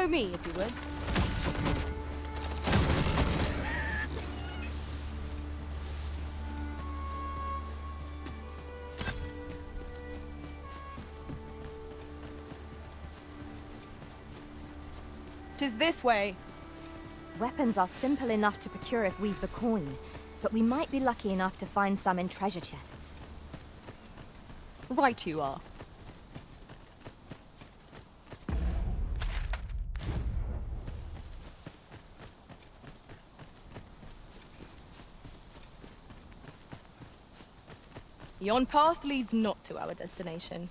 Follow me, if you would. "'Tis this way." Weapons are simple enough to procure if we've the coin, but we might be lucky enough to find some in treasure chests. Right you are. Yon path leads not to our destination.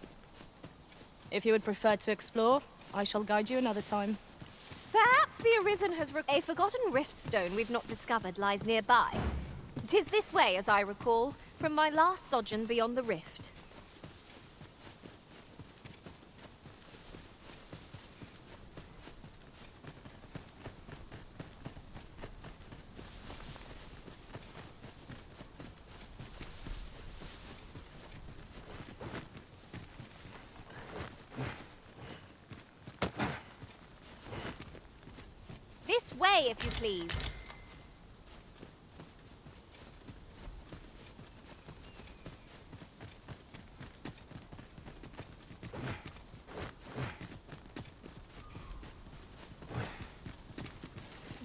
If you would prefer to explore, I shall guide you another time. Perhaps the Arisen has a forgotten rift stone we've not discovered lies nearby. 'Tis this way, as I recall, from my last sojourn beyond the rift. This way, if you please.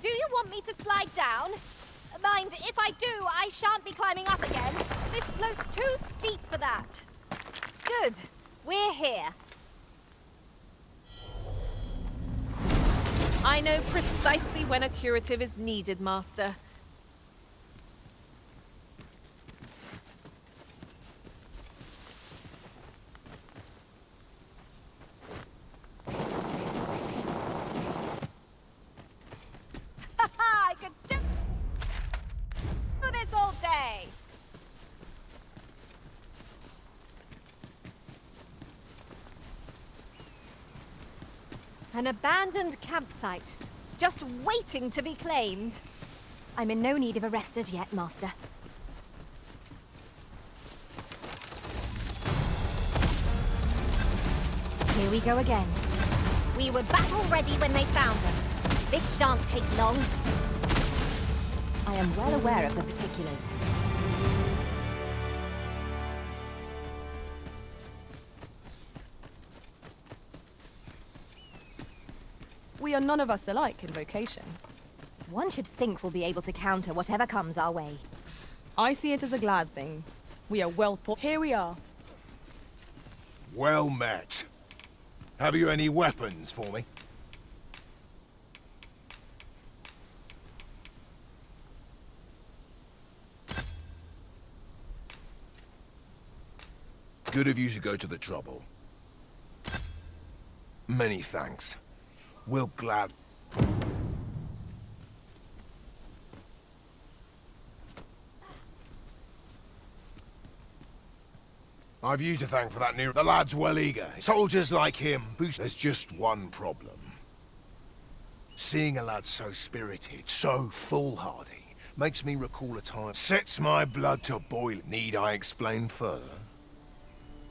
Do you want me to slide down? Mind, if I do, I shan't be climbing up again. This slope's too steep for that. Good. We're here. I know precisely when a curative is needed, Master. I could do this all day. An abandoned campsite, just waiting to be claimed. I'm in no need of a rest as yet, Master. Here we go again. We were battle-ready when they found us. This shan't take long. I am well aware of the particulars. We are none of us alike in vocation. One should think we'll be able to counter whatever comes our way. I see it as a glad thing. We are well put. Here we are. Well met. Have you any weapons for me? Good of you to go to the trouble. Many thanks. We'll glad... I've you to thank for that new... The lad's well eager. Soldiers like him boost... There's just one problem. Seeing a lad so spirited, so foolhardy, makes me recall a time... Sets my blood to boil. Need I explain further?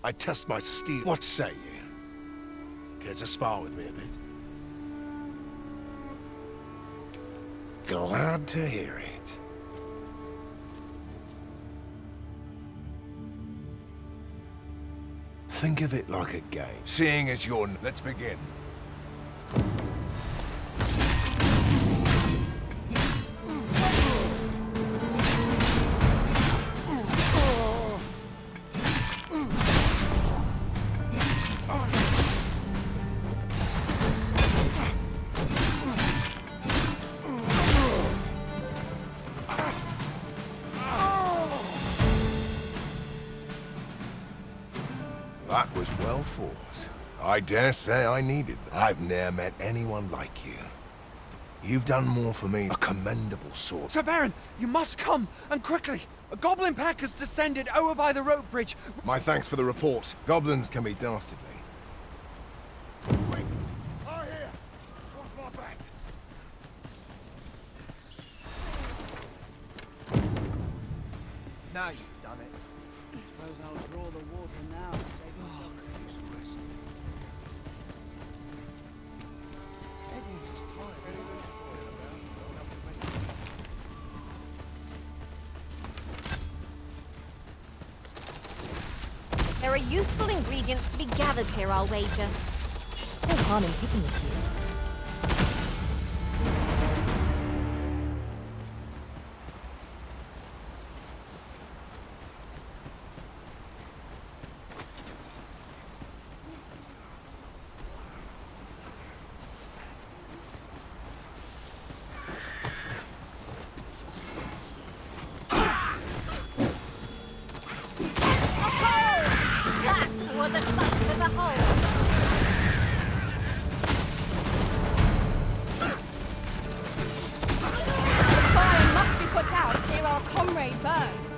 I test my steel. What say you? Care to spar with me a bit? Glad to hear it. Think of it like a game. Seeing as you're... Let's begin. That was well fought. I dare say I needed that. I've ne'er met anyone like you. You've done more for me, a commendable sort. Sir Baron, you must come, and quickly! A goblin pack has descended over by the rope bridge. My thanks for the report. Goblins can be dastardly. Quick! Are here! Watch my back! Now you've done it. Suppose I'll draw the water now and save myself. Use the rest. Maybe There are useful ingredients to be gathered here, I'll wager. No harm in picking a few. That was the sight of a hole. The fire must be put out ere our comrade burns.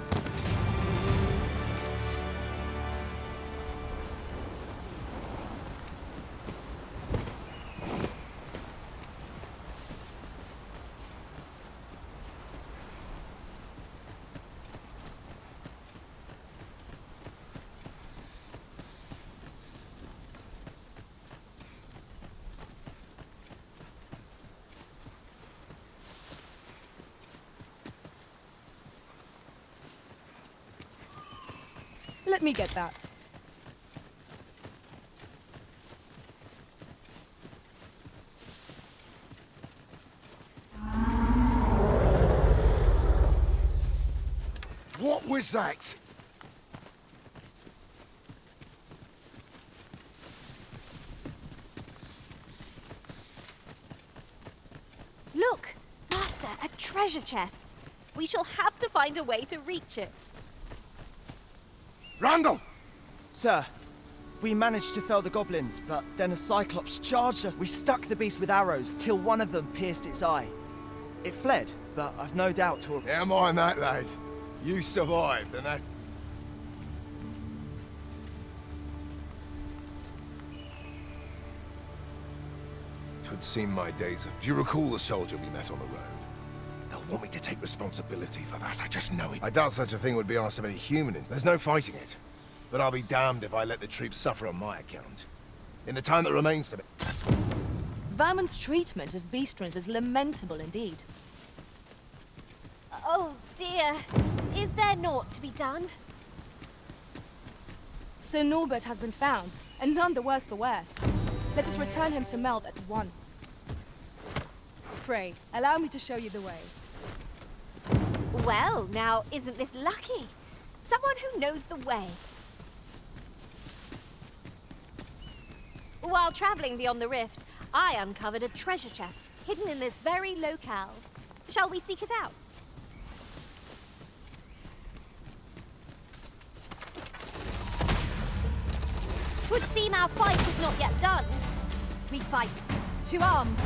Let me get that. What was that? Look, Master, a treasure chest. We shall have to find a way to reach it. Randall! Sir, we managed to fell the goblins, but then a cyclops charged us. We stuck the beast with arrows till one of them pierced its eye. It fled, but I've no doubt to... Never mind that, lad. You survived, and that... Twould seem my days of... Do you recall the soldier we met on the road? They'll want me to take responsibility for that, I just know it. I doubt such a thing would be asked of any human. There's no fighting it. But I'll be damned if I let the troops suffer on my account. In the time that remains to me... Vermin's treatment of beastrons is lamentable indeed. Oh dear. Is there naught to be done? Sir Norbert has been found, and none the worse for wear. Let us return him to Meld at once. Pray, allow me to show you the way. Well, now, isn't this lucky? Someone who knows the way. While traveling beyond the rift, I uncovered a treasure chest hidden in this very locale. Shall we seek it out? Twould seem our fight is not yet done. We fight. To arms.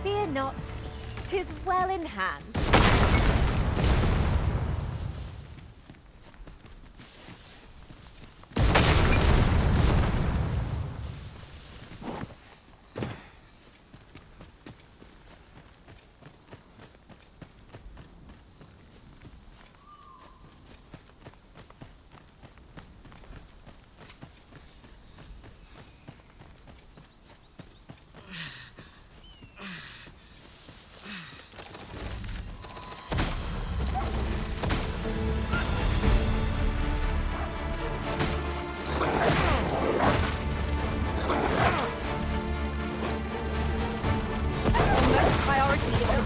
Fear not, 'tis well in hand.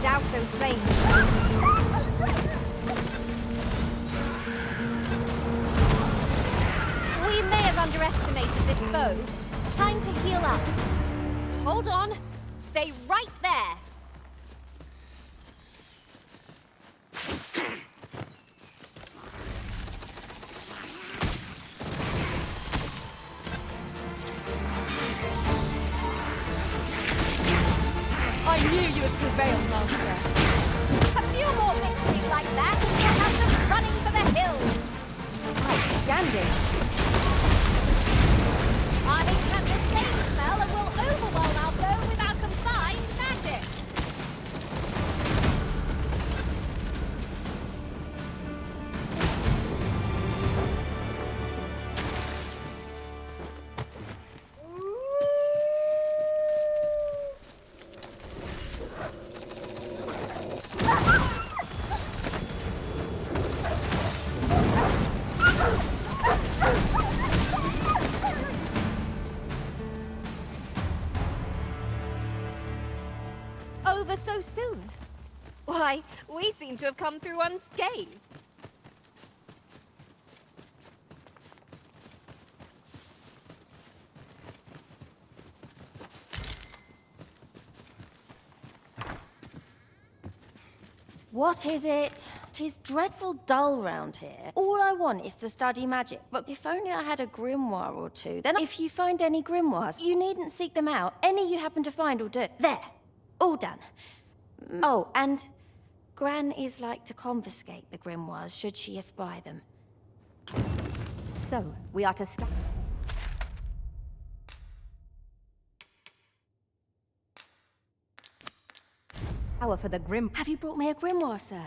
Douse those flames. We may have underestimated this foe. Time to heal up. Hold on. Stay right there. I knew you would prevail, Master. A few more victories like that, and we'll have them running for the hills. Outstanding. Our ink has the same smell and will overwhelm our foe with our combined magic. over so soon? Why, we seem to have come through unscathed. What is it? 'Tis dreadful dull round here. All I want is to study magic, but if only I had a grimoire or two, then if you find any grimoires, you needn't seek them out. Any you happen to find will do. There. All done. Oh, and Gran is like to confiscate the grimoires should she espy them. So, we are to power for the Grim. Have you brought me a grimoire, sir?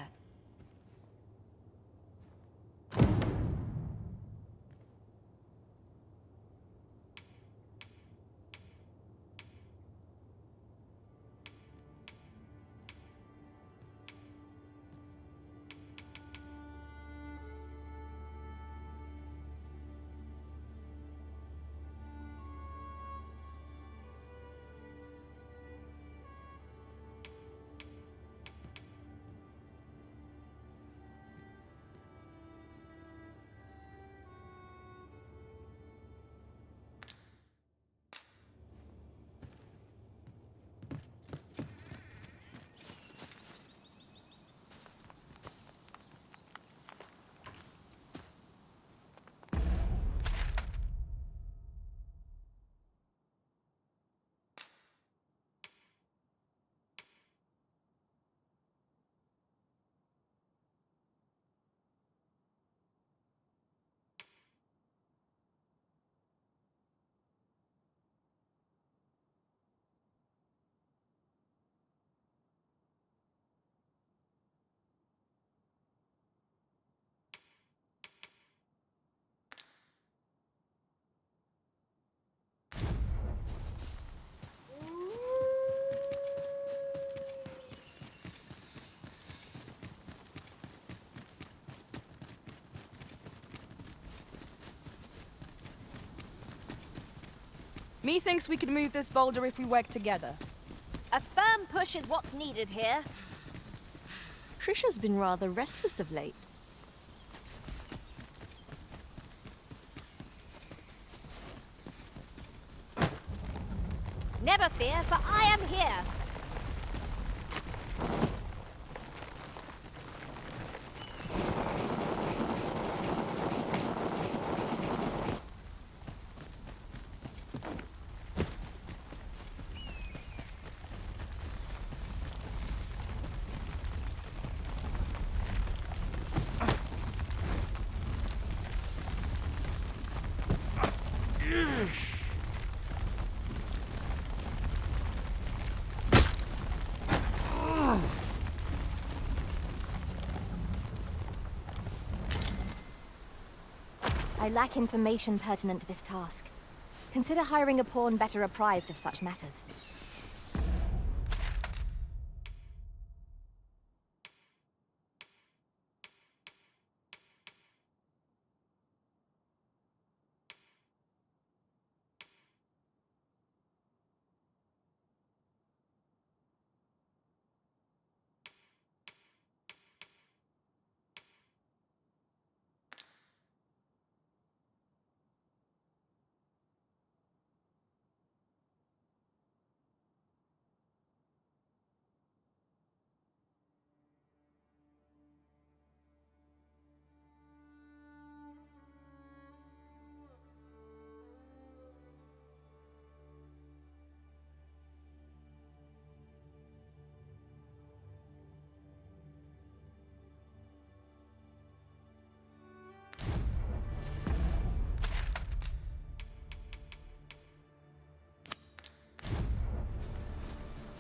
Methinks we can move this boulder if we work together. A firm push is what's needed here. Trisha's been rather restless of late. Never fear, for I am here. I lack information pertinent to this task. Consider hiring a pawn better apprised of such matters.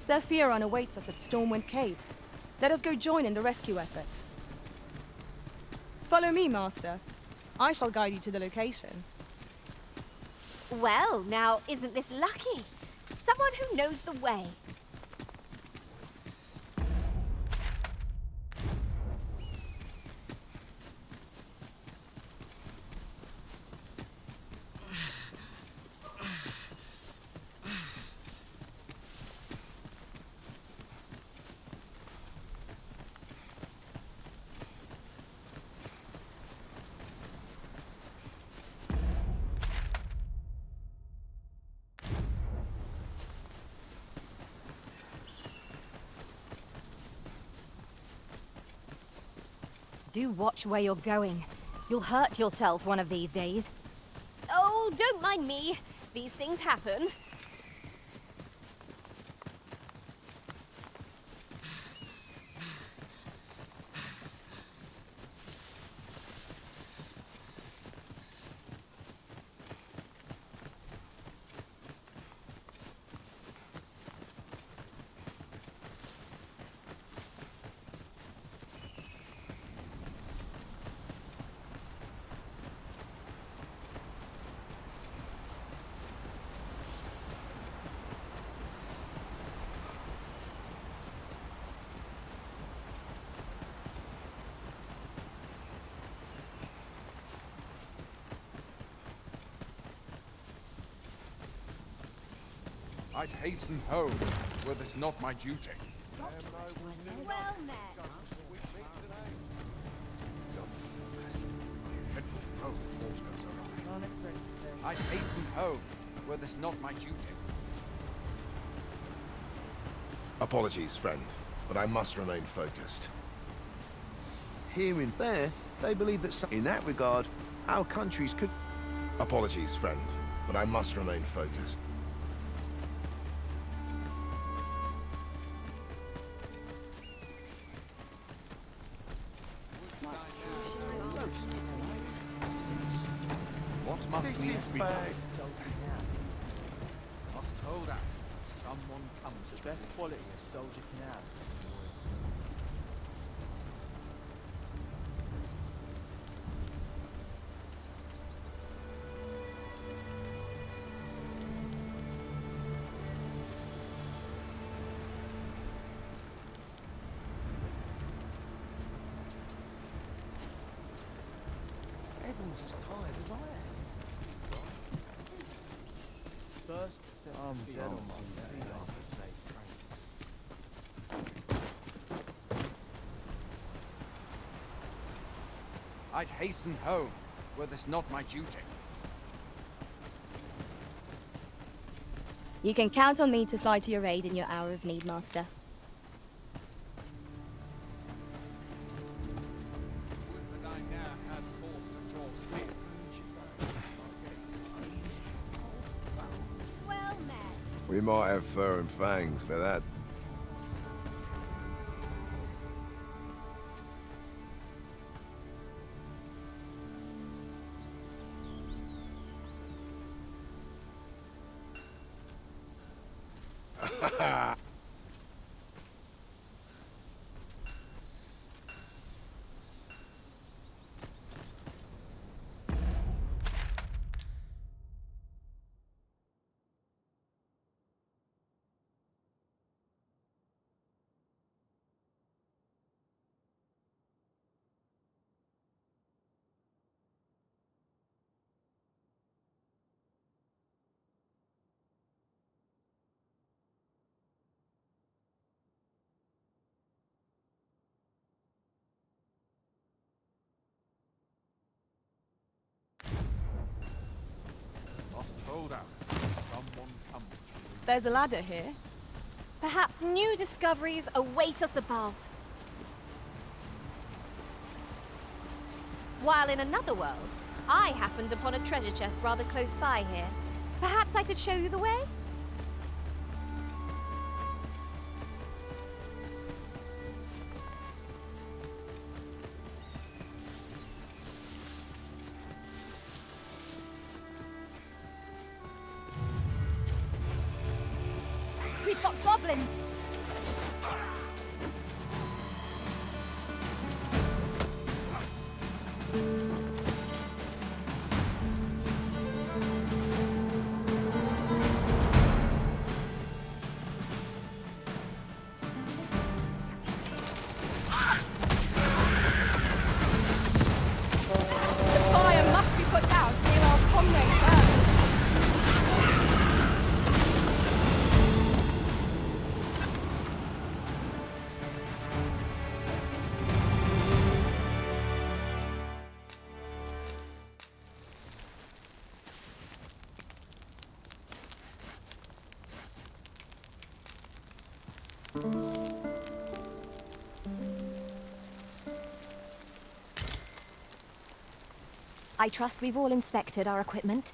Sir Fioran awaits us at Stormwind Cave. Let us go join in the rescue effort. Follow me, Master. I shall guide you to the location. Well, now, isn't this lucky? Someone who knows the way. Do watch where you're going. You'll hurt yourself one of these days. Oh, don't mind me. These things happen. I'd hasten home, were this not my duty. Well met. I'd hasten home, were this not my duty. Apologies, friend, but I must remain focused. Here and there, they believe that in that regard, our countries could... Apologies, friend, but I must remain focused. What must needs be done? Must hold out till someone comes to Best quality a soldier can have is loyalty. Everyone's as tired as I am. First, assess the dead on today's training. I'd hasten home, were this not my duty. You can count on me to fly to your aid in your hour of need, Master. Would that I ne'er had force to draw steel. Well met. We might have fur and fangs, but that... Must hold out till someone comes to me. There's a ladder here. Perhaps new discoveries await us above. While in another world, I happened upon a treasure chest rather close by here. Perhaps I could show you the way? We've got goblins! The fire must be put out ere our comrade burns. I trust we've all inspected our equipment.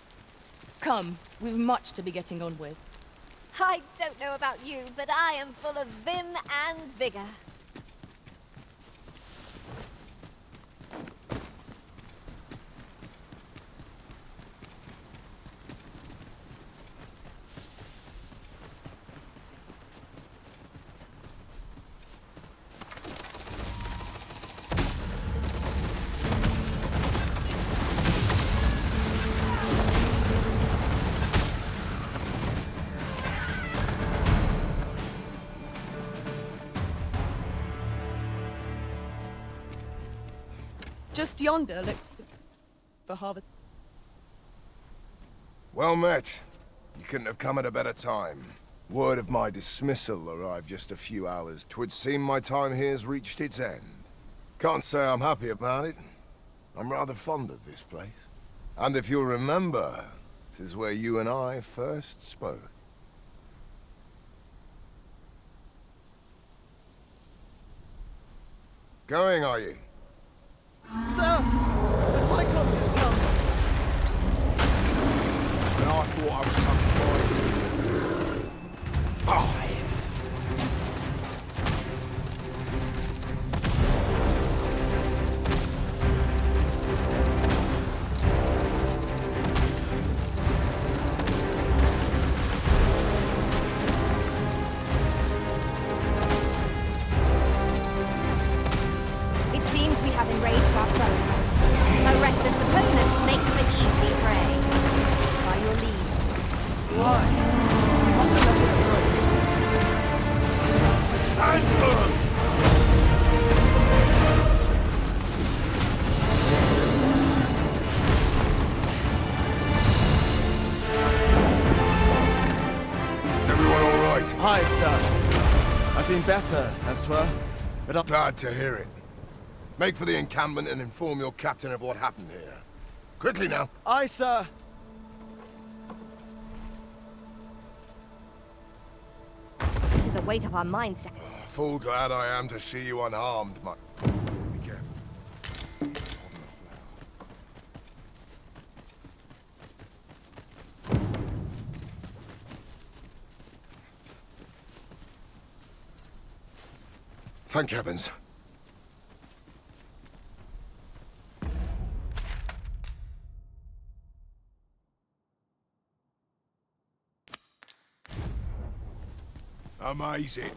Come, we've much to be getting on with. I don't know about you, but I am full of vim and vigor. Just yonder looks for harvest. Well met. You couldn't have come at a better time. Word of my dismissal arrived just a few hours. 'Twould seem my time here's reached its end. Can't say I'm happy about it. I'm rather fond of this place. And if you'll remember, 'tis where you and I first spoke. Going, are you? Sir! The Cyclops has come! And I thought I was some boy. Five. It seems we have enraged our foe. A reckless opponent makes for easy prey. By your leave. Fly! We mustn't let it approach. Stand firm! Is everyone all right? Aye, sir. I've been better, as 'twere, but I'm Glad to hear it. Make for the encampment and inform your captain of what happened here. Quickly now. Aye, sir. It is a weight off our minds to... Full glad I am to see you unharmed, my... Be careful. Thank heavens. Amazing.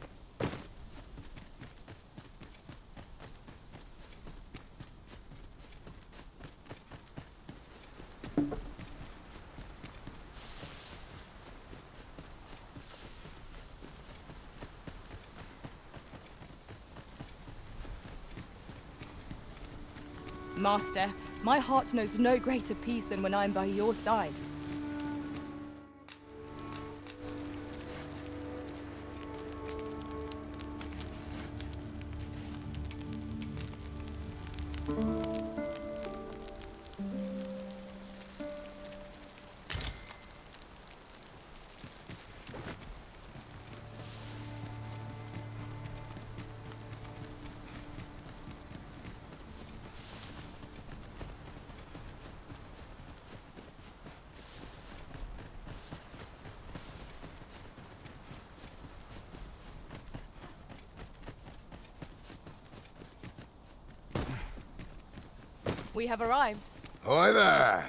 Master, my heart knows no greater peace than when I'm by your side. We have arrived. Hi there.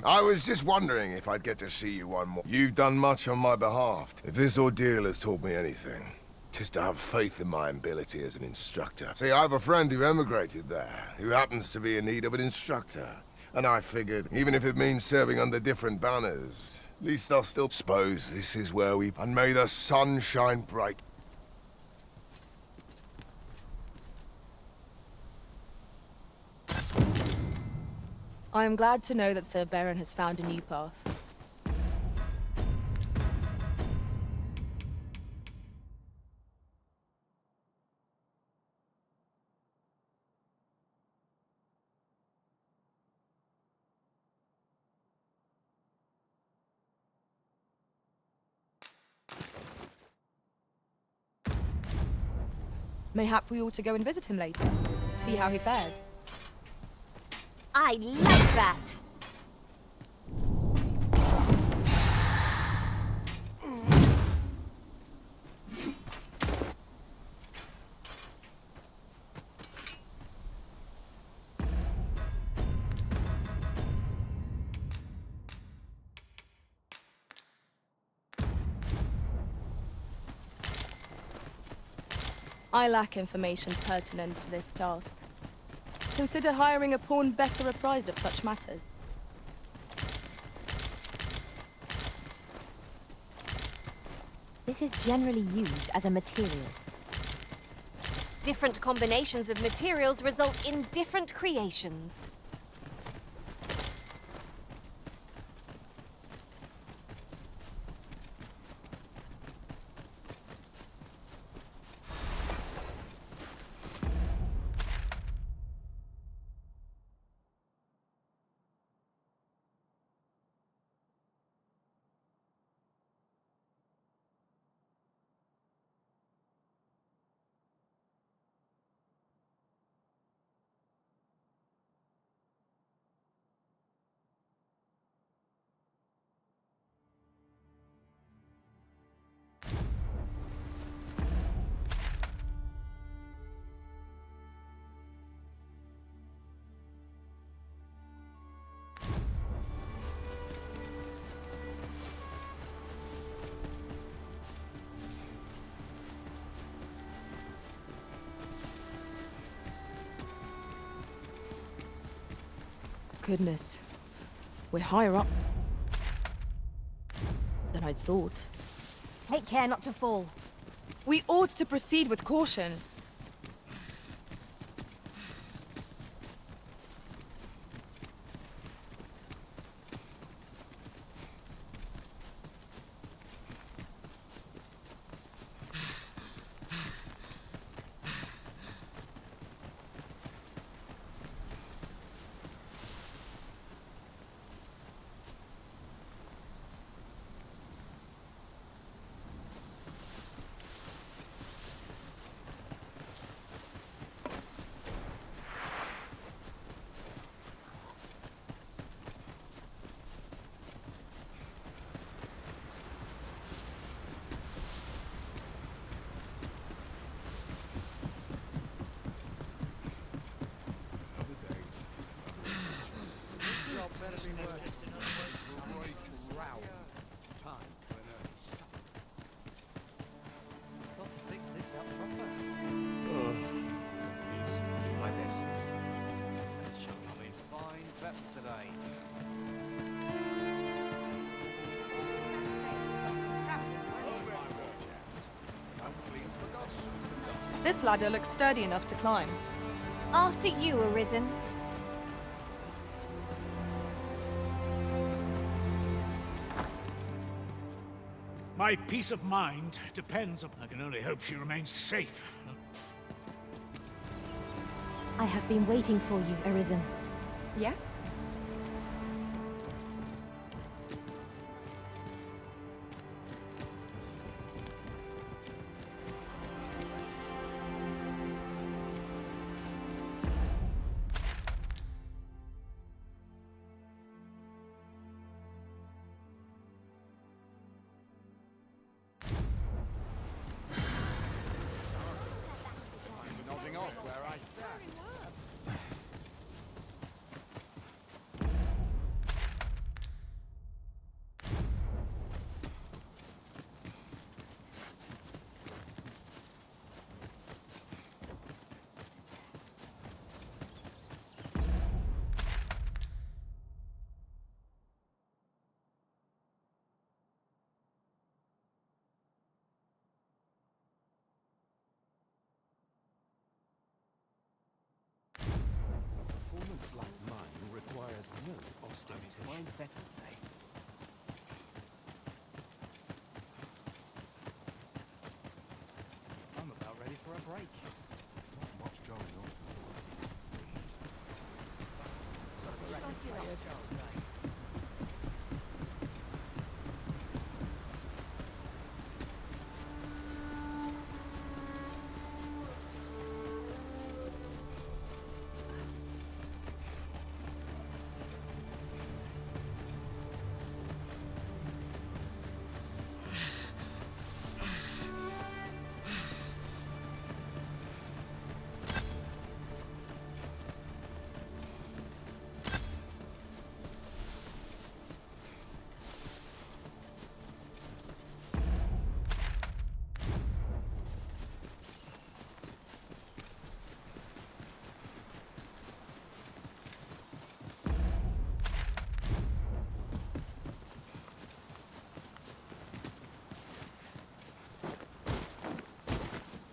I was just wondering if I'd get to see you one more. You've done much on my behalf. If this ordeal has taught me anything, 'tis to have faith in my ability as an instructor. See, I have a friend who emigrated there, who happens to be in need of an instructor. And I figured, even if it means serving under different banners, at least I'll still suppose this is where we... And may the sun shine bright. I am glad to know that Sir Baron has found a new path. Mayhap we ought to go and visit him later, see how he fares. I like that! I lack information pertinent to this task. Consider hiring a pawn better apprised of such matters. This is generally used as a material. Different combinations of materials result in different creations. Goodness. We're higher up than I'd thought. Take care not to fall. We ought to proceed with caution. Got to fix this up proper. My business. It's fine, better today. This ladder looks sturdy enough to climb. After you, Arisen. My peace of mind depends upon... I can only hope she remains safe. I have been waiting for you, Arisen. Yes? Nodding off where I stand. Performance like mine requires no ostentation. Better today. I'm about ready for a break. Not much going on.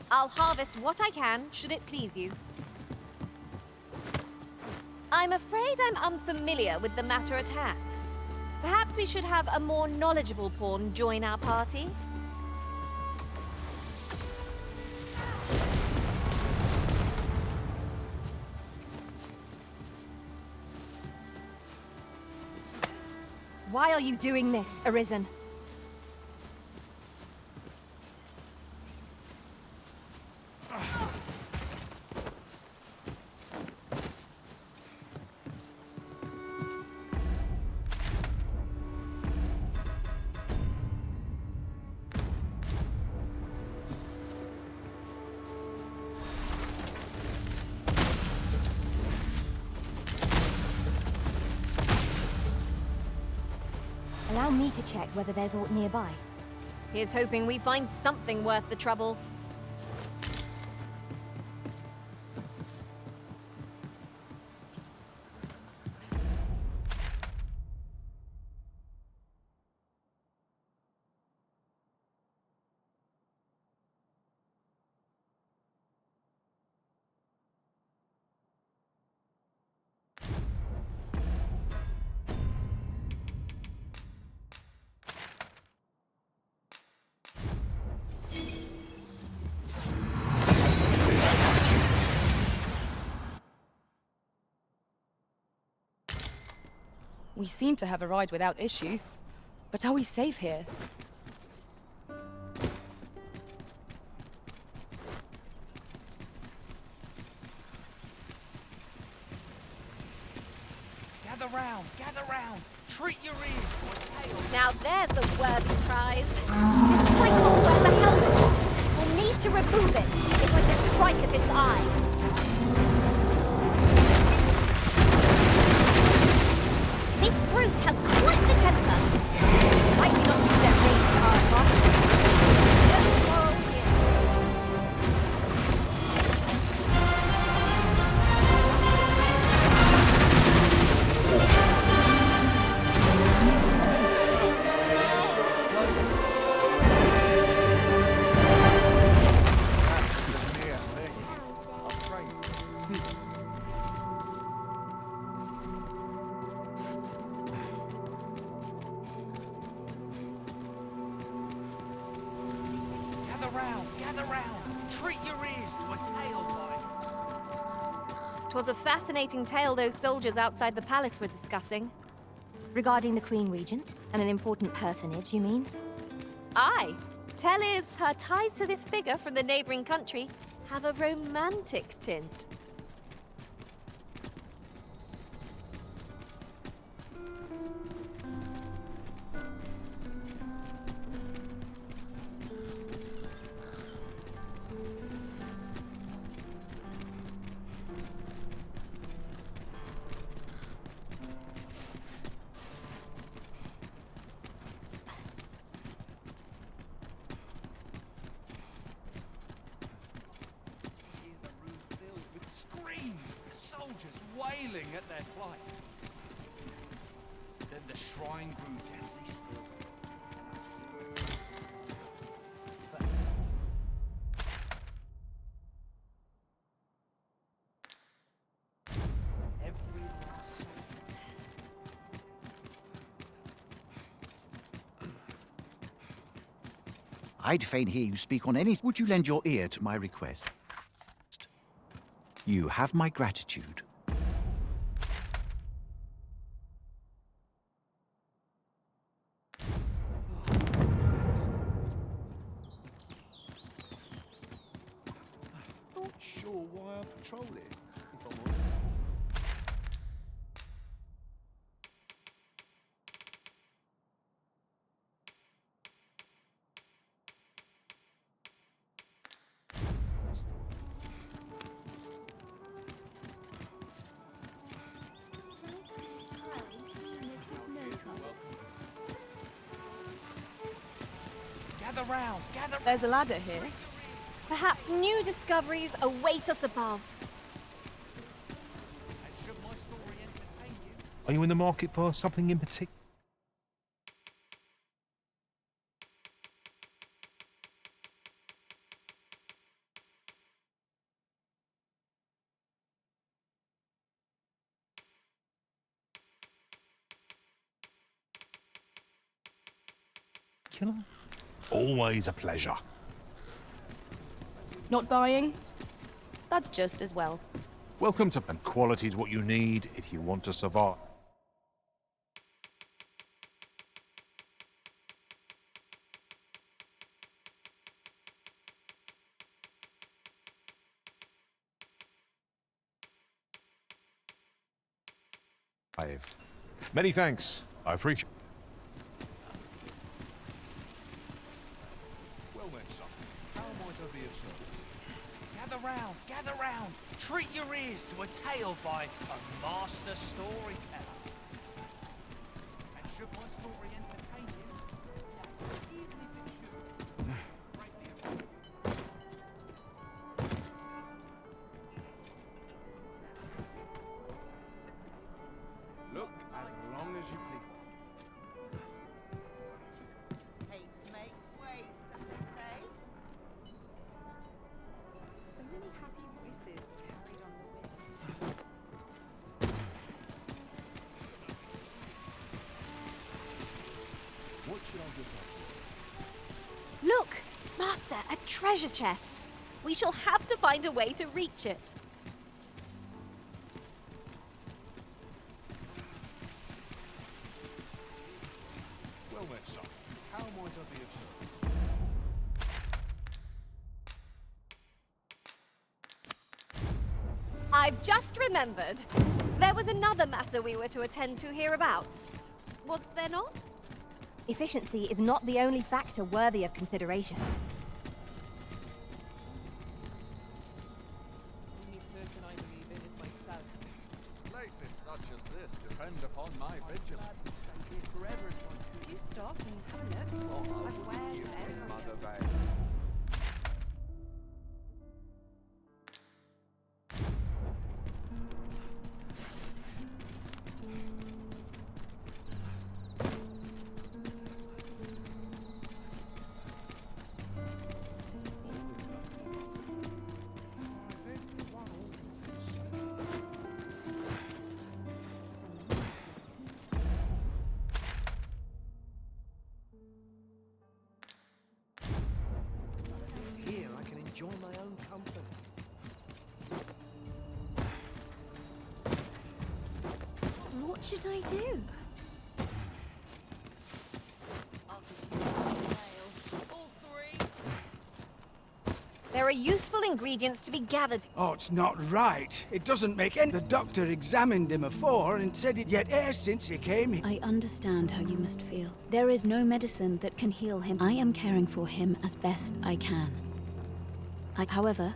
I'll harvest what I can, should it please you. I'm afraid I'm unfamiliar with the matter at hand. Perhaps we should have a more knowledgeable pawn join our party? Why are you doing this, Arisen? Allow me to check whether there's aught nearby. Here's hoping we find something worth the trouble. We seem to have arrived without issue. But are we safe here? Gather round. Treat your ears to a tale. Now there's a worthy prize. This Cyclops wears a helmet. We'll need to remove it if we're to strike at its eye. This brute has quite the temper. Might we not use their rage to our advantage? No quarrel here. Gather round. Treat your ears to a tale, boy. 'Twas a fascinating tale those soldiers outside the palace were discussing. Regarding the Queen Regent and an important personage, you mean? Aye. Tell is her ties to this figure from the neighboring country have a romantic tint. Soldiers wailing at their plight. Then the shrine grew deathly still. Every last soul. I'd fain hear you speak on any. Would you lend your ear to my request? You have my gratitude. Not sure why I patrol it, if I'm honest. Gather. There's a ladder here. Perhaps new discoveries await us above. And should my story entertain you? Are you in the market for something in particular? particular? Always a pleasure. Not buying? That's just as well. Welcome to... And quality's what you need if you want to survive. Many thanks. I appreciate. Well then, son, how might I be of service? Gather round. Treat your ears to a tale by a master storyteller. And should my story entertain you, even if it should, greatly appreciate. Look as long as you please. Haste makes waste, as they say. So many happy voices carried on the wind. What should I get up to? Look! Master, a treasure chest! We shall have to find a way to reach it. Well then, son, how might I be of service? I've just remembered. There was another matter we were to attend to hereabouts. Was there not? Efficiency is not the only factor worthy of consideration. The only person I believe in is myself. Places such as this depend upon my vigilance. Do stop and have a look. Like where's everyone? Mother Bay. Here I can enjoy my own company. What should I do? There are useful ingredients to be gathered. Oh, it's not right. It doesn't make any... The doctor examined him afore and said it yet ere since he came here. I understand how you must feel. There is no medicine that can heal him. I am caring for him as best I can. However,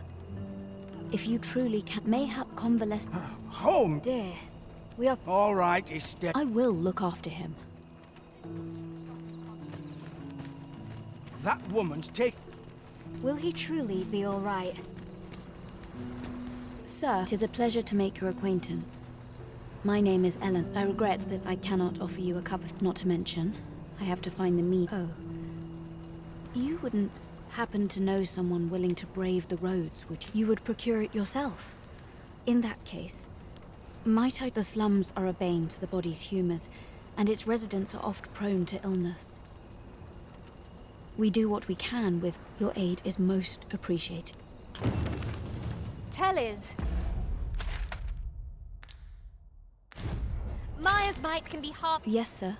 if you truly can, mayhap convalesce... Home? Dear, we are... All right, he's dead. I will look after him. That woman's take... Will he truly be all right? Sir, 'tis a pleasure to make your acquaintance. My name is Ellen. I regret that I cannot offer you a cup of... Not to mention, I have to find the meat. Oh. You wouldn't happen to know someone willing to brave the roads, would you? You would procure it yourself. In that case, might I... The slums are a bane to the body's humors, and its residents are oft prone to illness. We do what we can with your aid is most appreciated. Tellies. Maya's might can be half... Yes, sir.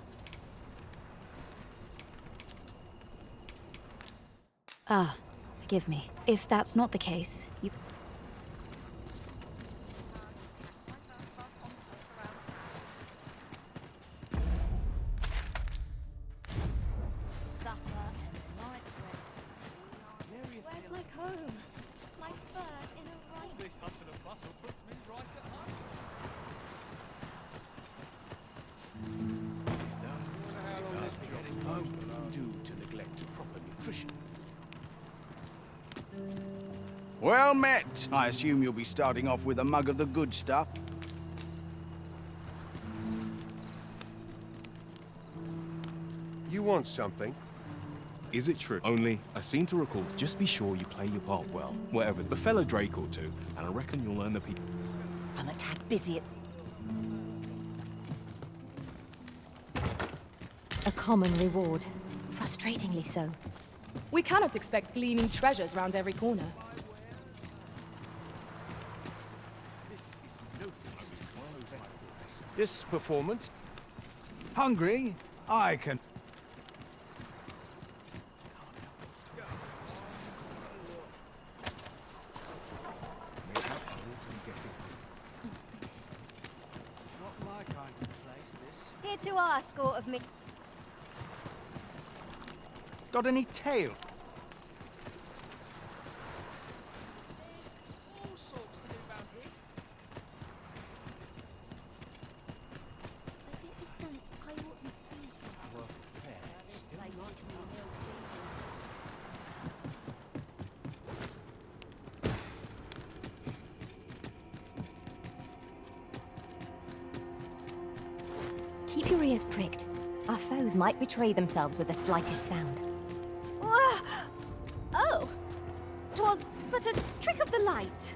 Ah, forgive me. If that's not the case, you... Where's my comb? My fur's in a right. This hustle and bustle puts me right at home. How long this getting home due to neglect proper nutrition. Well met. I assume you'll be starting off with a mug of the good stuff. You want something? Is it true? Only, I seem to recall, just be sure you play your part well. Whatever, the fella Drake or two, and I reckon you'll earn the people. I'm a tad busy at... A common reward. Frustratingly so. We cannot expect gleaming treasures round every corner. This performance. Hungry? I can. Not my kind of place, this. Here to our score of me. Got any tail? All sorts to do about here. I get the sense I oughtn't be here. This place makes me ill. Keep your ears pricked. Our foes might betray themselves with the slightest sound. Oh! 'Twas but a trick of the light.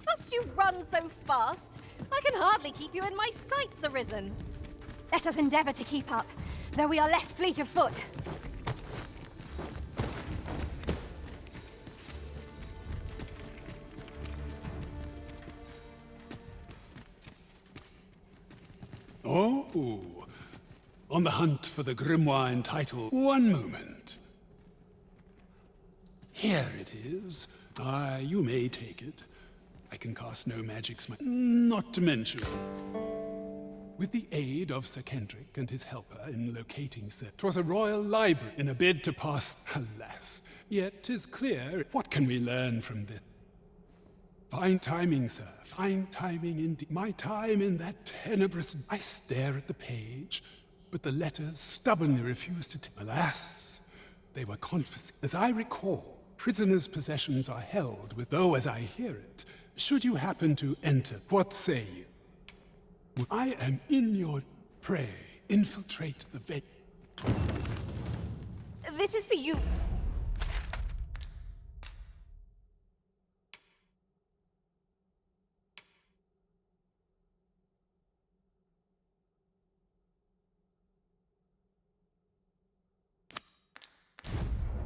Must you run so fast? I can hardly keep you in my sights, Arisen. Let us endeavor to keep up, though we are less fleet of foot. Oh, on the hunt for the grimoire entitled One Moment. Here it is. You may take it. I can cast no magics, not to mention. With the aid of Sir Kendrick and his helper in locating Sir, 'twas a royal library in a bid to pass, alas. Yet 'tis clear, what can we learn from this? Fine timing, sir, fine timing indeed. My time in that tenebrous... I stare at the page, but the letters stubbornly refuse to alas, they were confiscated. As I recall, prisoners' possessions are held with, though as I hear it, should you happen to enter, what say you? I am in your prey. Infiltrate the veil. This is for you.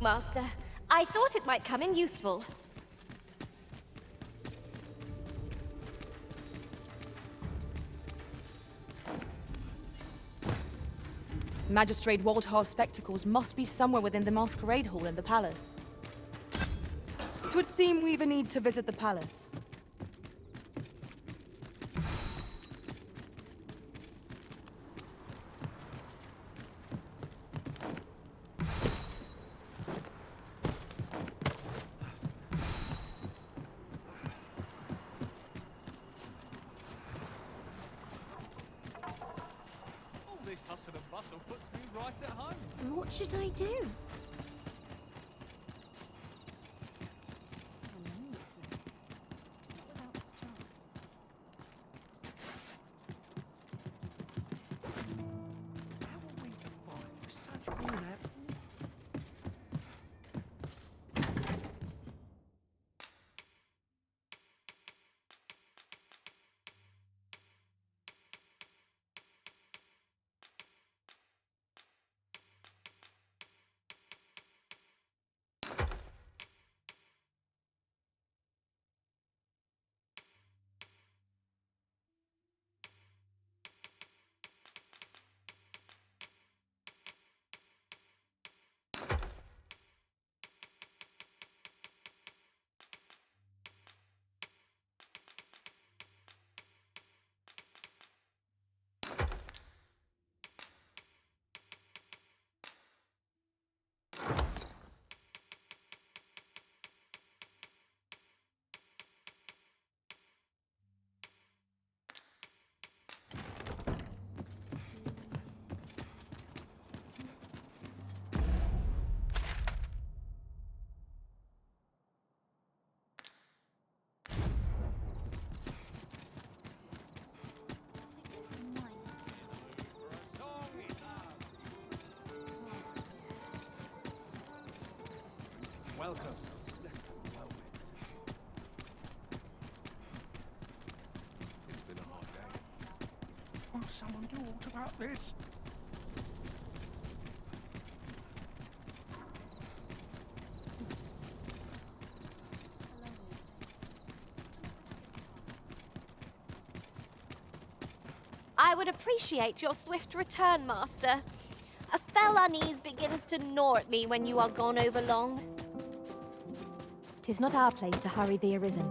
Master, I thought it might come in useful. Magistrate Waldhar's spectacles must be somewhere within the masquerade hall in the palace. 'Twould seem we've a need to visit the palace. All this hustle and bustle puts me right at home. What should I do? Welcome. It's been a hard day. Will someone do aught about this? I would appreciate your swift return, Master. A fell unease begins to gnaw at me when you are gone over long. 'Tis not our place to hurry the arisen.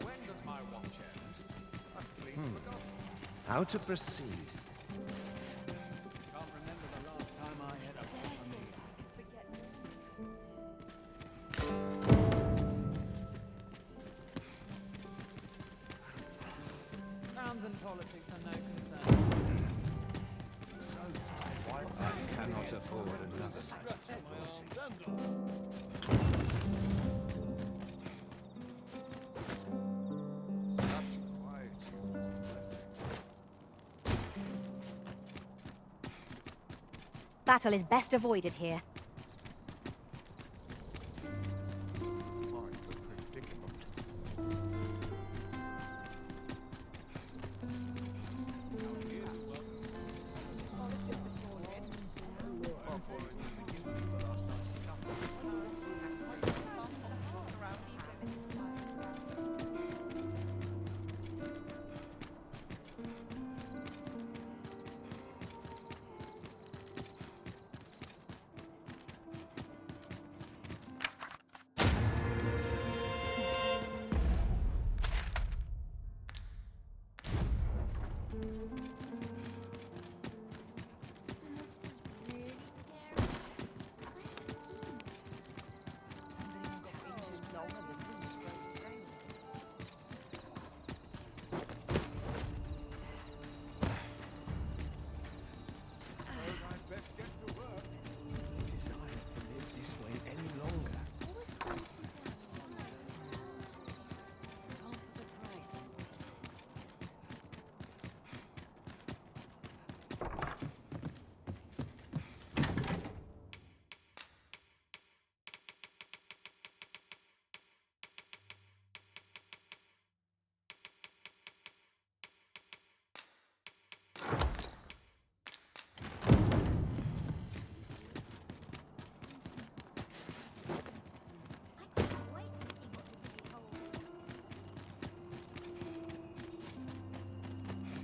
When does my watch end? I've clean forgotten. How to proceed? Can't remember the last time I had a Crowns and politics are no concern. I cannot afford another night of cruelty. Such quietude is a blessing. Battle is best avoided here. Quite the predicament.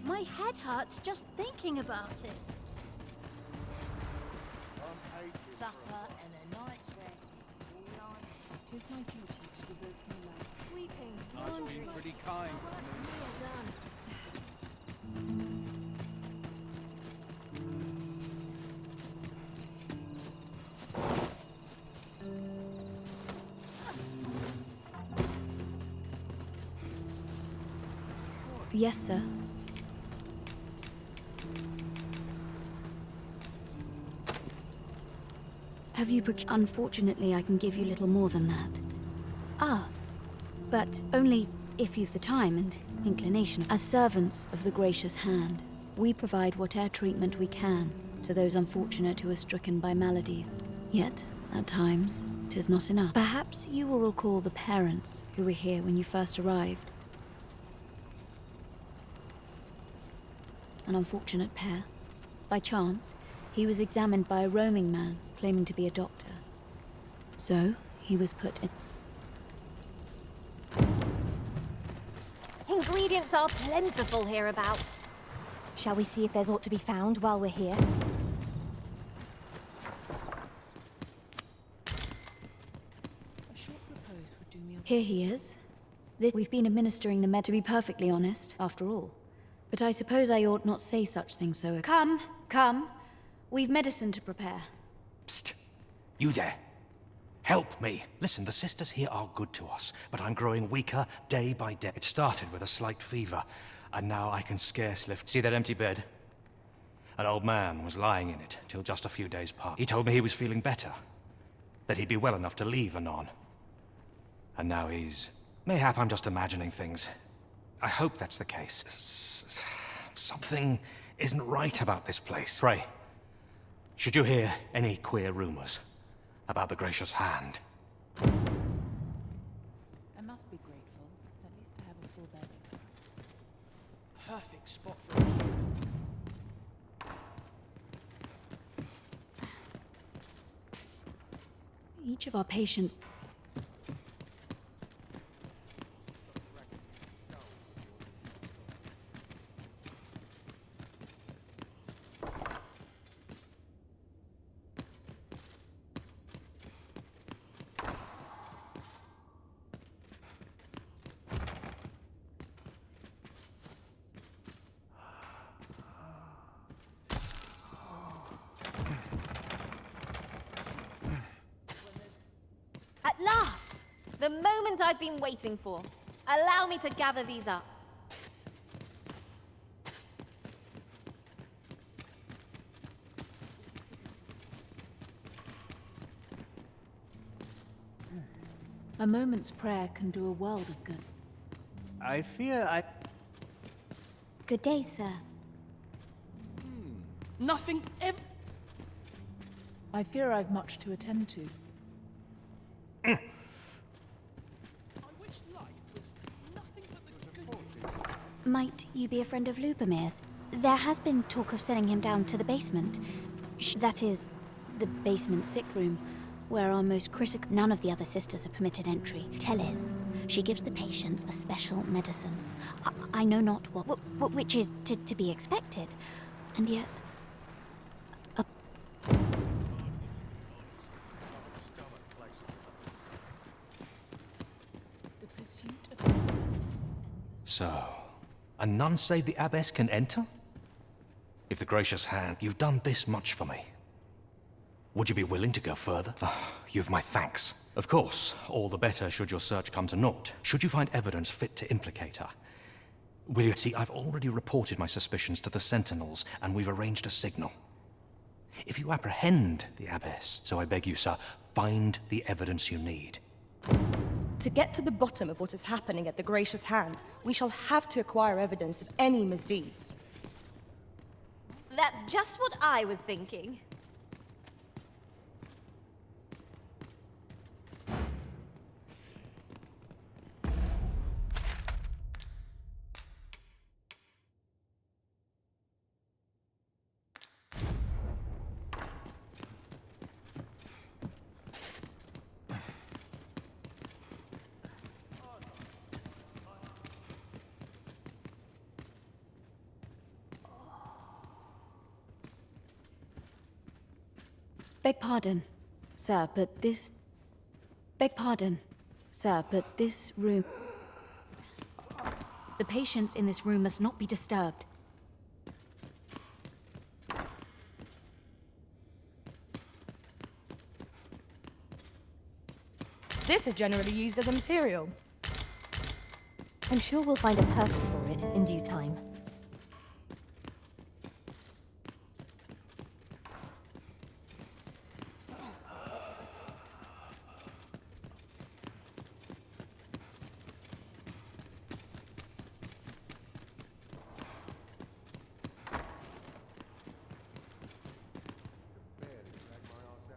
My head hurts just thinking about it. Supper and a night's rest is all I need. 'Tis my duty to devote my life. Sweeping, I've been pretty kind. Yes, sir. Have you Unfortunately, I can give you little more than that. Ah, but only if you've the time and inclination. As servants of the gracious hand, we provide whatever treatment we can to those unfortunate who are stricken by maladies. Yet, at times, 'tis not enough. Perhaps you will recall the parents who were here when you first arrived. An unfortunate pair. By chance, he was examined by a roaming man claiming to be a doctor. So, he was put in. Ingredients are plentiful hereabouts. Shall we see if there's aught to be found while we're here? Here he is. We've been administering the med, to be perfectly honest, after all. But I suppose I ought not say such things, so... Come, come. We've medicine to prepare. Psst! You there! Help me! Listen, the sisters here are good to us, but I'm growing weaker day by day. It started with a slight fever, and now I can scarce lift. See that empty bed? An old man was lying in it till just a few days past. He told me he was feeling better, that he'd be well enough to leave anon. And now he's... Mayhap I'm just imagining things. I hope that's the case. Something isn't right about this place. Pray, should you hear any queer rumors about the Gracious Hand? I must be grateful, at least I have a full belly. Perfect spot for a kid. Each of our patients... At last! The moment I've been waiting for. Allow me to gather these up. A moment's prayer can do a world of good. I fear I... Good day, sir. Nothing ever... I fear I've much to attend to. Might you be a friend of Lubomir's? There has been talk of sending him down to the basement. That is, the basement sick room, where our most critical... None of the other sisters are permitted entry. Teles. She gives the patients a special medicine. I know not which is to be expected. And yet... So, a none save the abbess can enter? If the Gracious Hand, you've done this much for me. Would you be willing to go further? You've my thanks. Of course, all the better should your search come to naught. Should you find evidence fit to implicate her. Will you see, I've already reported my suspicions to the Sentinels, and we've arranged a signal. If you apprehend the abbess, so I beg you, sir, find the evidence you need. To get to the bottom of what is happening at the Gracious Hand, we shall have to acquire evidence of any misdeeds. That's just what I was thinking. Beg pardon, sir, but this... Beg pardon, sir, but this room... The patients in this room must not be disturbed. This is generally used as a material. I'm sure we'll find a purpose for it in due time.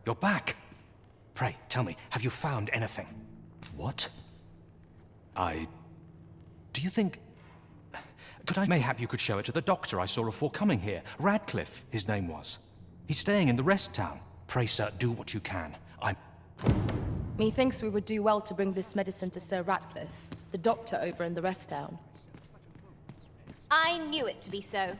You're back! Pray, tell me, have you found anything? What? Do you think... Mayhap you could show it to the doctor I saw before coming here. Radcliffe, his name was. He's staying in the rest town. Pray, sir, do what you can. Methinks we would do well to bring this medicine to Sir Ratcliffe, the doctor over in the rest town. I knew it to be so.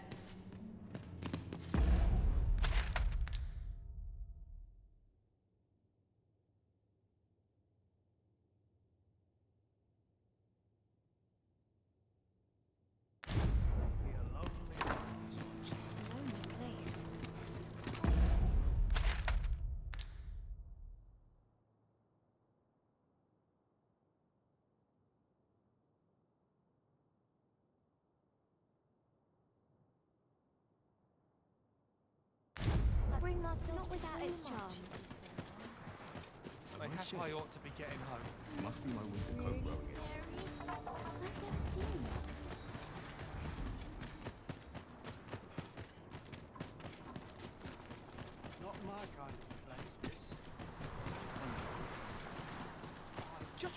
Bring myself not without its charms. Mayhap I ought to be getting home. Must be my winter coat growing. I've never seen that.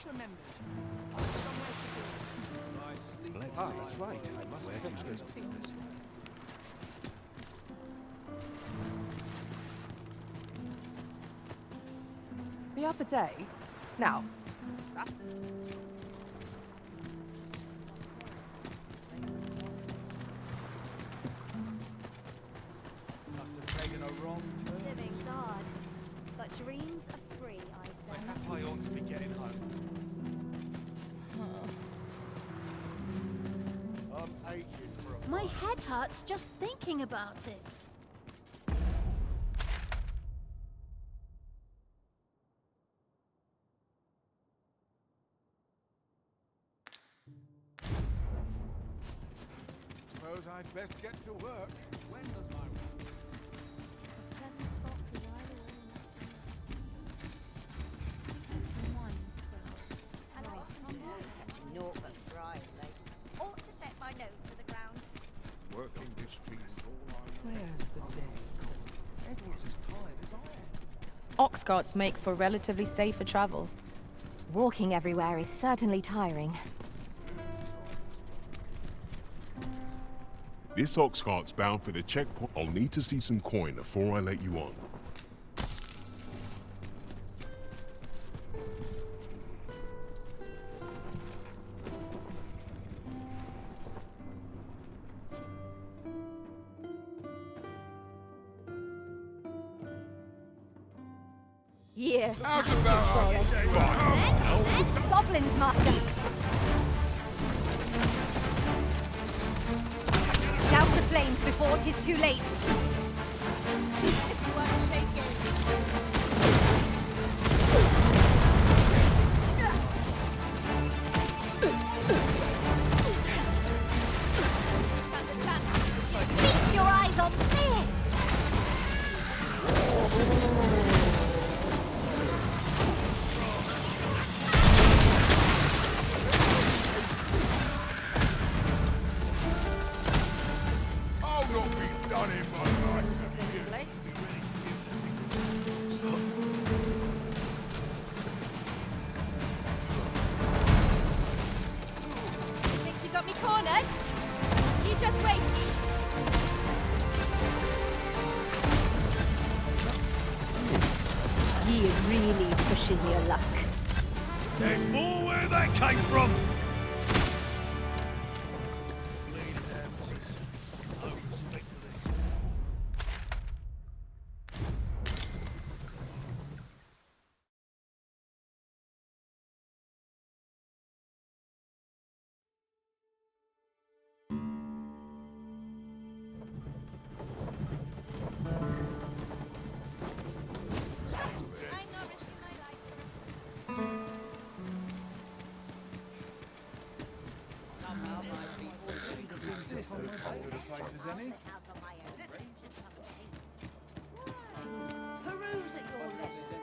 just remembered. I've somewhere to go. Let's see. That's right. I must fetch those things. The other day... Now, that's... Must have taken a wrong turn. Living's hard, but dreams are free, I say. Perhaps I ought to be getting home. I'm aching for a My head hurts just thinking about it. Suppose I'd best get to work. When does my Pleasant spot to lie Catching naught but fry, like. Ought to set my nose to the ground. Working this field all I know. Where's the day? Everyone's as tired as I am. Ox carts make for relatively safer travel. Walking everywhere is certainly tiring. This ox cart's bound for the checkpoint. I'll need to see some coin before I let you on. Yeah. How's about Goblins, Master. Douse the flames before 'tis too late. It's worth shaking. Feast your eyes on this! I'll not be done in my life. Think you got me cornered? You just wait. You're really pushing your luck. There's more where that came from. Peruse at your leisure, sir.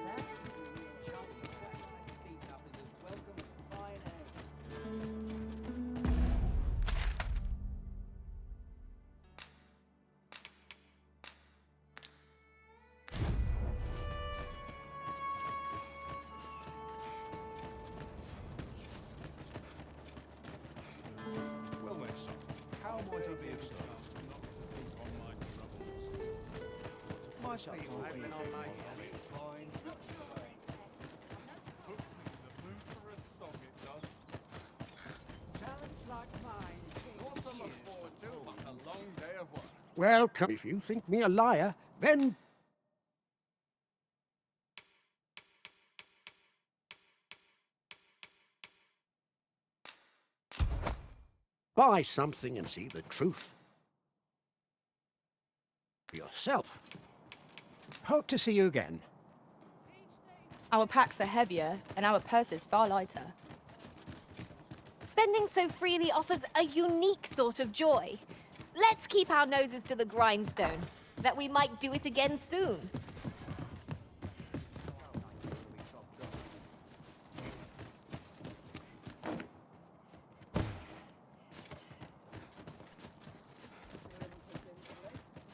Well then, son, how might I be of service? On my troubles. My shop I've been on my fine. Puts me in the mood for a song, it does. Talents like mine take What to look forward to but a long day of work. Welcome. If you think me a liar, then... buy something and see the truth for yourself. Hope to see you again. Our packs are heavier, and our purses far lighter. Spending so freely offers a unique sort of joy. Let's keep our noses to the grindstone, that we might do it again soon.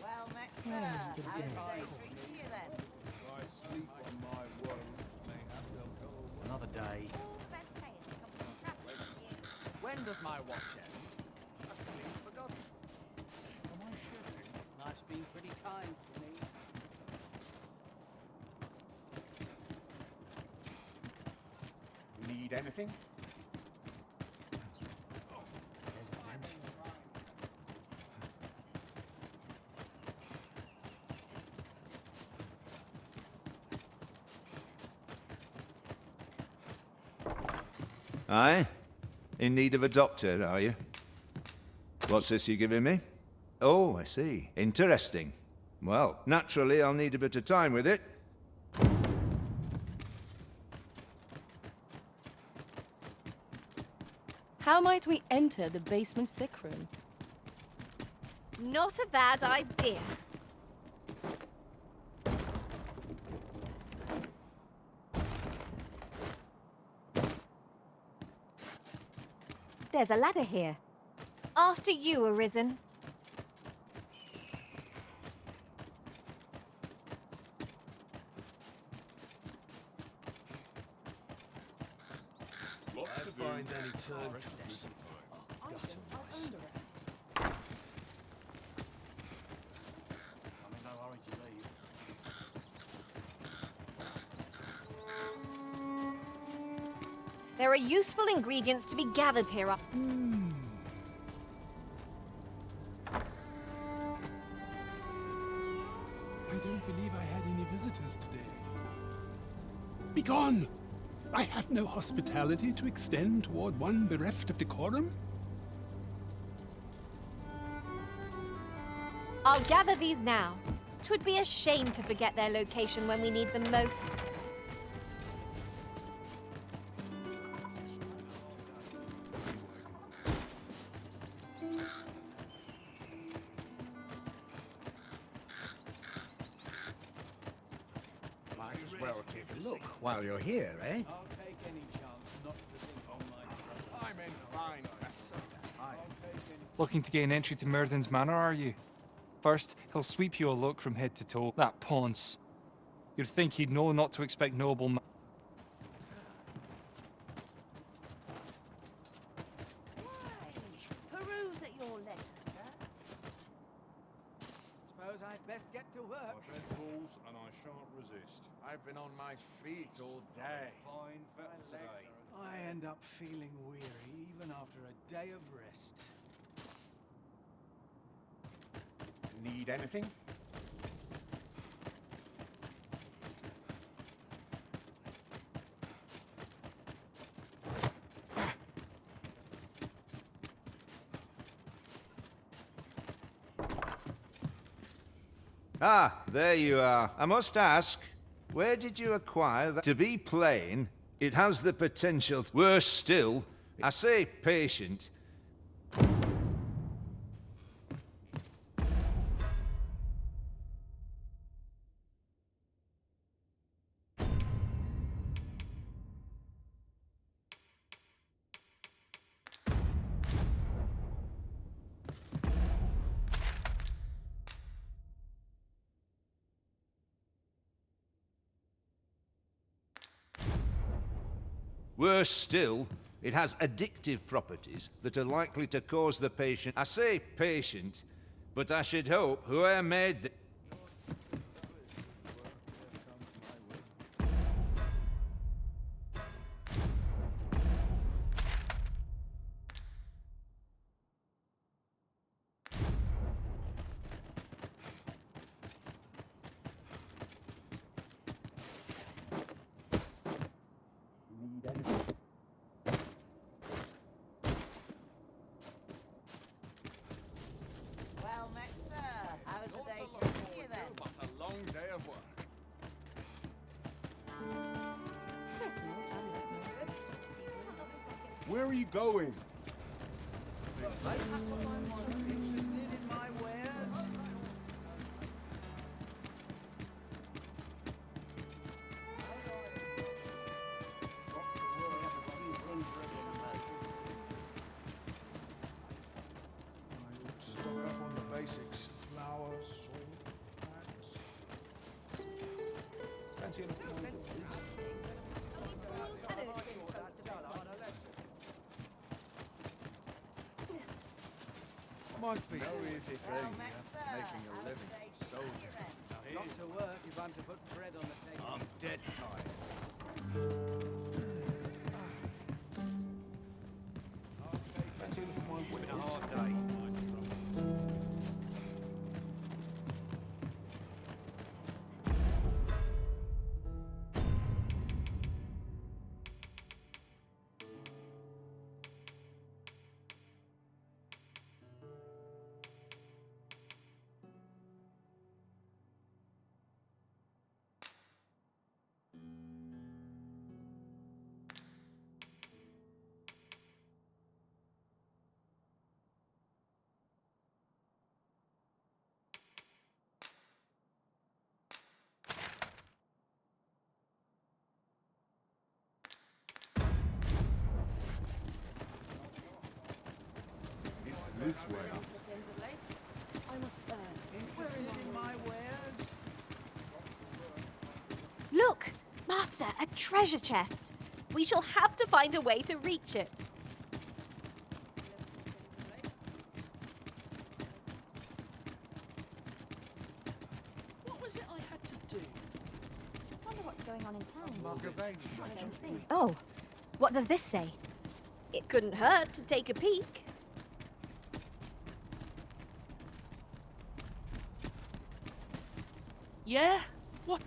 Well met, Where's sir. the How day? did I treat you then? I sleep on my woes, mayhap they'll go away. Another day. All the best When does my watch end? I've completely forgotten. Am I shipping? Life's been pretty kind to me. Need anything? Aye? In need of a doctor, are you? What's this you're giving me? Oh, I see. Interesting. Well, naturally, I'll need a bit of time with it. How might we enter the basement sick room? Not a bad idea. There's a ladder here. After you, Arisen. I find any turncoats. I'm in no hurry to leave. There are useful ingredients to be gathered here. I don't believe I had any visitors today. Begone! I have no hospitality to extend toward one bereft of decorum. I'll gather these now. 'Twould be a shame to forget their location when we need them most. Might as well take a look while you're here, eh? I'll take any chance not to think on my I'm in fine. Looking to gain entry to Murden's Manor, are you? First, he'll sweep you a look from head to toe. That paunce. You'd think he'd know not to expect noble Peruse at your letter, sir. Suppose I'd best get to work. My bed calls and I shan't resist. I've been on my feet all day. Fine for today. I end up feeling weary even after a day of rest. Need anything? Ah, there you are. I must ask, where did you acquire that? To be plain, it has the potential. Worse still, I say patient. Worse still, it has addictive properties that are likely to cause the patient. I say patient, but I should hope whoever made the. Well met, sir. How was the day Not a lot treating you to then? do, but a long day of work. Where are you going? Interested in my wares? Stock up on the basics. Flour, salt, fats. Fancy anything on the Might think no easy thing, making a living as a soldier. Not to work if I'm to put bread on the table. I'm dead tired. It's been a hard day. It's this way. I must earn. Interested in my wares? Look! Master, a treasure chest! We shall have to find a way to reach it. What was it I had to do? Wonder what's going on in town. I don't see. Oh, what does this say? It couldn't hurt to take a peek. Yeah? What?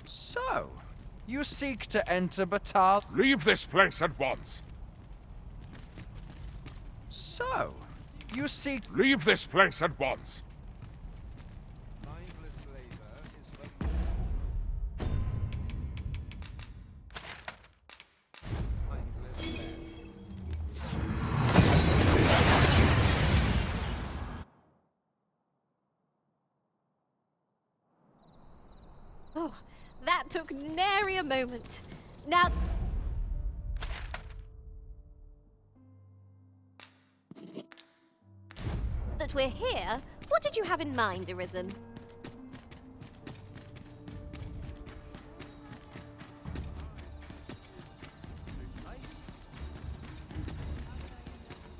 So, you seek to enter Batal? Leave this place at once! So, you seek... Leave this place at once! Oh, that took nary a moment. Now... that we're here, what did you have in mind, Arisen?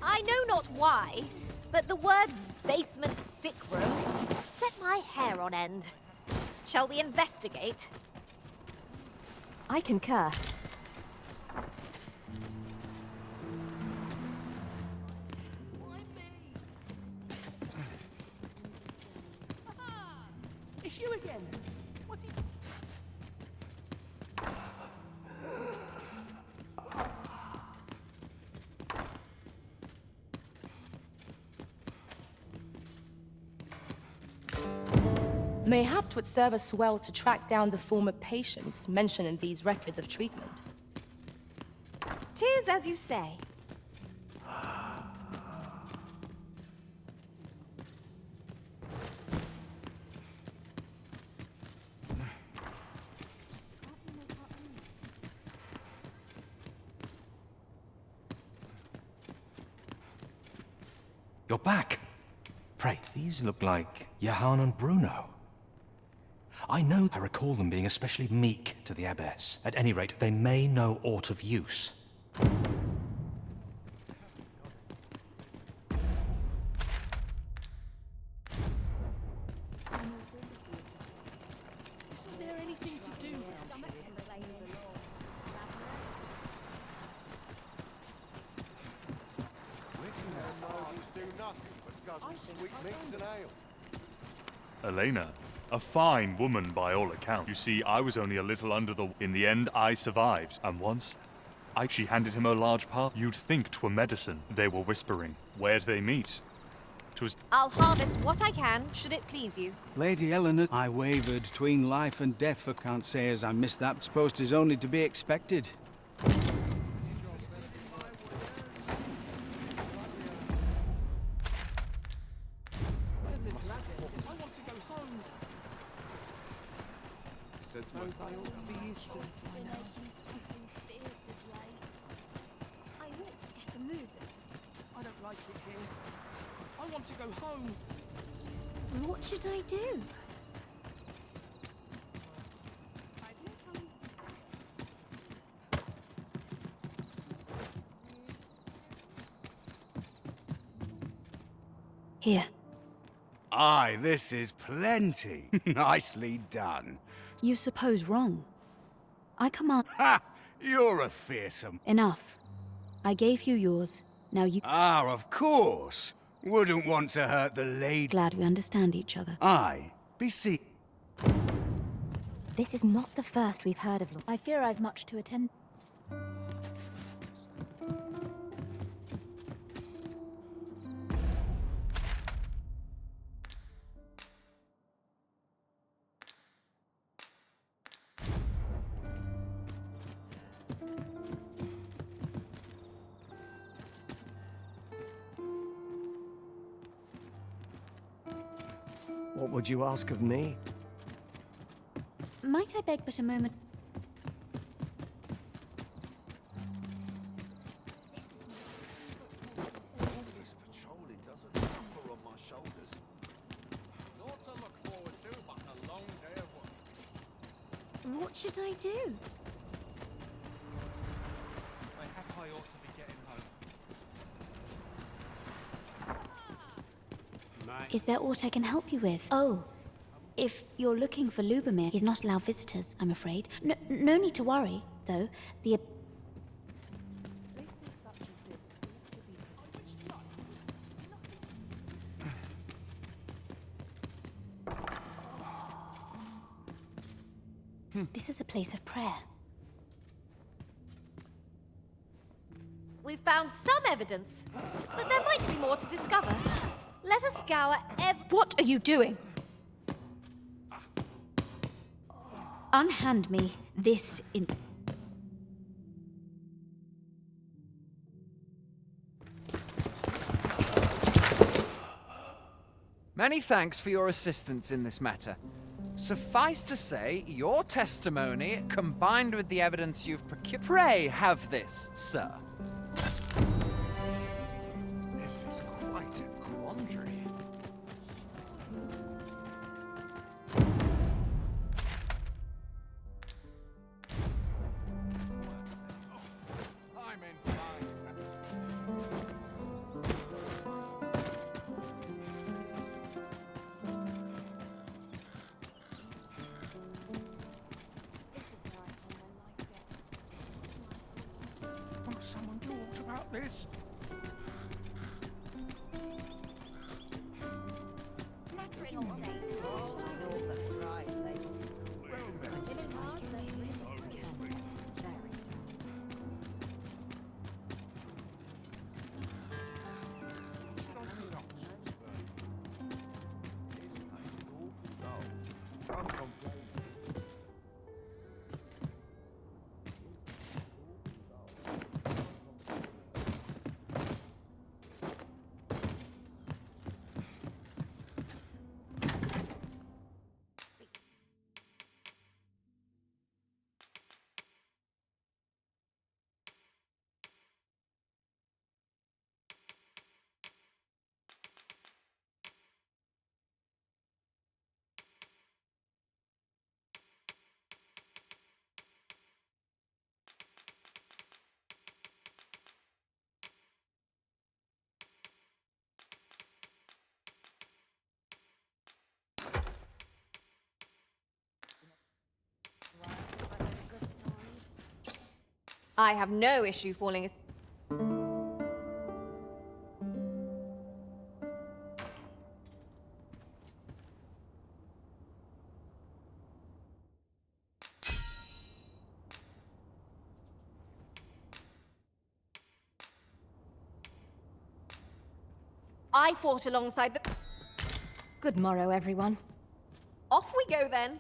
I know not why, but the words basement sick room set my hair on end. Shall we investigate? I concur. It's you again. What did Mayhap 'twould serve us well to track down the former patients mentioned in these records of treatment. 'Tis as you say. You're back. Pray, these look like Johann and Bruno. I recall them being especially meek to the abbess. At any rate, they may know aught of use. Isn't there anything to do? Do nothing but guzzle sweet meats and ale. Elena, a fine woman by all accounts. You see, I was only a little under the... In the end, I survived, and once she handed him a large part. You'd think 'twere medicine. They were whispering. Where'd they meet? 'Twas... I'll harvest what I can, should it please you. Lady Eleanor, I wavered between life and death for can't say as I missed that. Suppose 'tis only to be expected. Suppose I ought to be used to this by now. I ought to get a move. I don't like it here. I want to go home. What should I do? Here. Aye, this is plenty. Nicely done. You suppose wrong. I command. Ha! You're a fearsome. Enough. I gave you yours. Now you. Ah, of course. Wouldn't want to hurt the lady. Glad we understand each other. Aye, be see. This is not the first we've heard of. I fear I've much to attend. What would you ask of me? Might I beg but a moment? This patrolling doesn't suffer on my shoulders. Not to look forward to, but a long day of work. What should I do? Mayhap I ought to be getting home. Is there aught I can help you with? Oh, if you're looking for Lubomir, he's not allowed visitors, I'm afraid. No need to worry, though. The This is a place of prayer. We've found some evidence, but there might be more to discover. Let us scour What are you doing? Unhand me this in... Many thanks for your assistance in this matter. Suffice to say, your testimony, combined with the evidence you've procured... Pray have this, sir. This is quite a quandary. I'm in fine. Won't someone do aught about this? Nattering all day. I have no issue falling asleep. I fought alongside the... Good morrow, everyone. Off we go then.